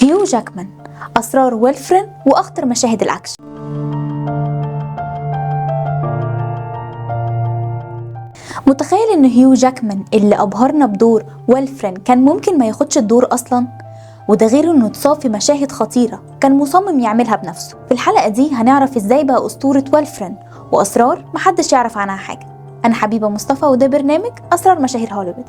هيو جاكمان، أسرار ويلفرين وأخطر مشاهد الأكشن. متخيل إن هيو جاكمان اللي أبهرنا بدور ويلفرين كان ممكن ما ياخدش الدور أصلا؟ وده غير إنه اتصاب في مشاهد خطيرة كان مصمم يعملها بنفسه. في الحلقة دي هنعرف إزاي بقى أسطورة ويلفرين وأسرار محدش يعرف عنها حاجة. أنا حبيبة مصطفى وده برنامج أسرار مشاهير هوليوود.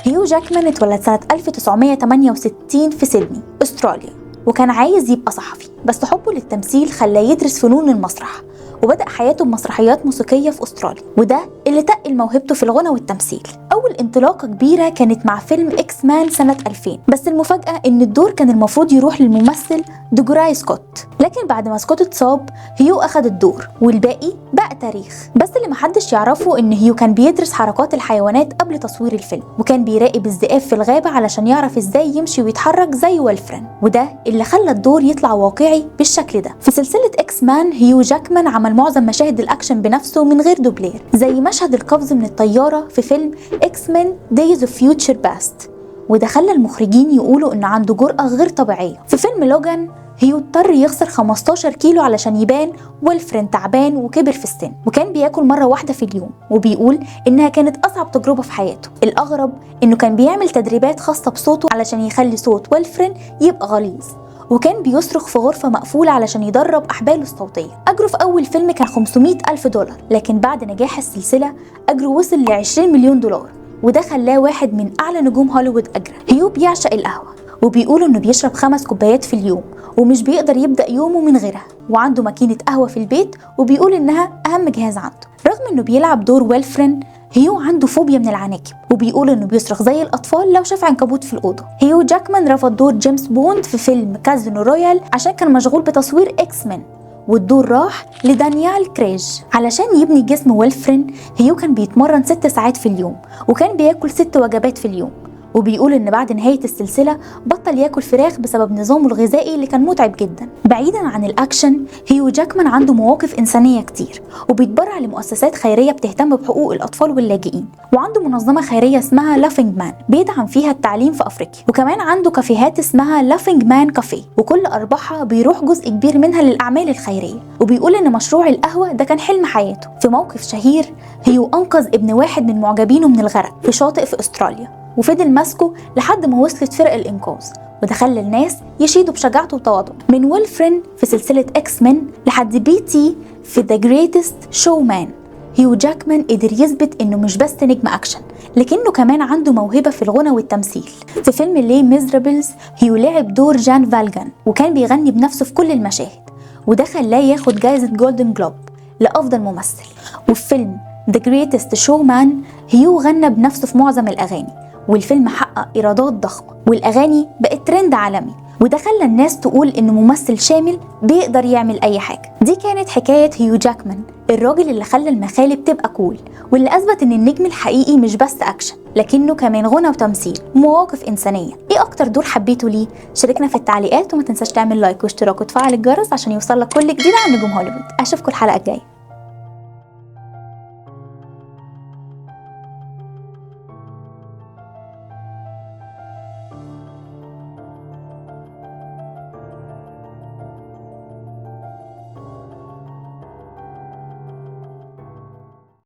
هيو جاكمان اتولد سنة 1968 في سيدني، أستراليا، وكان عايز يبقى صحفي، بس حبه للتمثيل خلاه يدرس فنون المسرح، وبدأ حياته بمسرحيات موسيقية في أستراليا، وده اللي تقل موهبته في الغنى والتمثيل. أول انطلاقة كبيرة كانت مع فيلم إكس مان سنة 2000، بس المفاجأة إن الدور كان المفروض يروح للممثل دوغراي سكوت، لكن بعد ما سكوت اتصاب هيو أخد الدور، والباقي بقى تاريخ. بس اللي محدش يعرفه إن هيو كان بيدرس حركات الحيوانات قبل تصوير الفيلم، وكان بيراقب الذئاب في الغابة علشان يعرف إزاي يمشي ويتحرك زي ويلفرين، وده اللي خلى الدور يطلع واقعي بالشكل ده. في سلسلة إكس مان هيو جاكمان عمل معظم مشاهد الأكشن بنفسه من غير دوبلير، زي مشهد القفز من الطيارة في فيلم إكس مان دايز اوف فيوتشر باست، وده خلى المخرجين يقولوا إن عنده جرأة غير طبيعية. في فيلم لوجان هيو اضطر يخسر 15 كيلو علشان يبان ويلفرين تعبان وكبر في السن، وكان بياكل مرة واحدة في اليوم، وبيقول إنها كانت أصعب تجربة في حياته. الأغرب إنه كان بيعمل تدريبات خاصة بصوته علشان يخلي صوت ويلفرين يبقى غليظ، وكان بيصرخ في غرفة مقفولة علشان يدرب أحباله الصوتية. أجره في أول فيلم كان $500,000، لكن بعد نجاح السلسلة أجره وصل ل$20 مليون، وده خلاه واحد من أعلى نجوم هوليوود أجرا. هيو بيعشق القهوة، وبيقول إنه بيشرب 5 كوبايات في اليوم، ومش بيقدر يبدأ يومه من غيرها، وعنده ماكينة قهوة في البيت، وبيقول إنها أهم جهاز عنده. رغم إنه بيلعب دور ويلفرين، هيو عنده فوبيا من العناكب، وبيقول إنه بيصرخ زي الأطفال لو شاف عنكبوت في الأوضة. هيو جاكمان رفض دور جيمس بوند في فيلم كازينو رويال عشان كان مشغول بتصوير إكس مان، والدور راح لدانيال كريج. علشان يبني جسم ويلفرين هيو كان بيتمرن 6 ساعات في اليوم، وكان بياكل 6 وجبات في اليوم، وبيقول إن بعد نهاية السلسلة بطل ياكل فراخ بسبب نظامه الغذائي اللي كان متعب جدا. بعيدا عن الأكشن، هيو جاكمان عنده مواقف إنسانية كتير، وبيتبرع لمؤسسات خيرية بتهتم بحقوق الأطفال واللاجئين، وعنده منظمة خيرية اسمها لافينج مان بيدعم فيها التعليم في أفريقيا، وكمان عنده كافيهات اسمها لافينج مان كافيه، وكل أرباحها بيروح جزء كبير منها للأعمال الخيرية. وبيقول إن مشروع القهوة ده كان حلم حياته. في موقف شهير هيو أنقذ ابن واحد من معجبينه من الغرق في شاطئ في أستراليا، وفضل ماسكه لحد ما وصلت فرق الإنقاذ، وده خلى الناس يشيدوا بشجاعته وتواضعه. من ويلفرين في سلسلة إكس مان لحد بي تي في The Greatest Showman، هيو جاكمان قدر يثبت إنه مش بس نجم أكشن، لكنه كمان عنده موهبة في الغنى والتمثيل. في فيلم لي ميزرابلز هيو لعب دور جان فالجان، وكان بيغني بنفسه في كل المشاهد، وده خلاه ياخد جائزة جولدن جلوب لأفضل ممثل. وفي فيلم The Greatest Showman هيو غنى بنفسه في معظم الأغاني، والفيلم حقق إيرادات ضخمة، والأغاني بقت ترند عالمي، وده خلى الناس تقول إنه ممثل شامل بيقدر يعمل أي حاجة. دي كانت حكاية هيو جاكمان، الراجل اللي خلى المخالب تبقى كول، واللي أثبت إن النجم الحقيقي مش بس أكشن، لكنه كمان غنى وتمثيل ومواقف إنسانية. إيه أكتر دور حبيته ليه؟ شاركنا في التعليقات، وما تنساش تعمل لايك واشتراك وتفعل الجرس عشان يوصلك كل جديد عن نجوم هوليوود. أشوفكم الحلقة الجاية.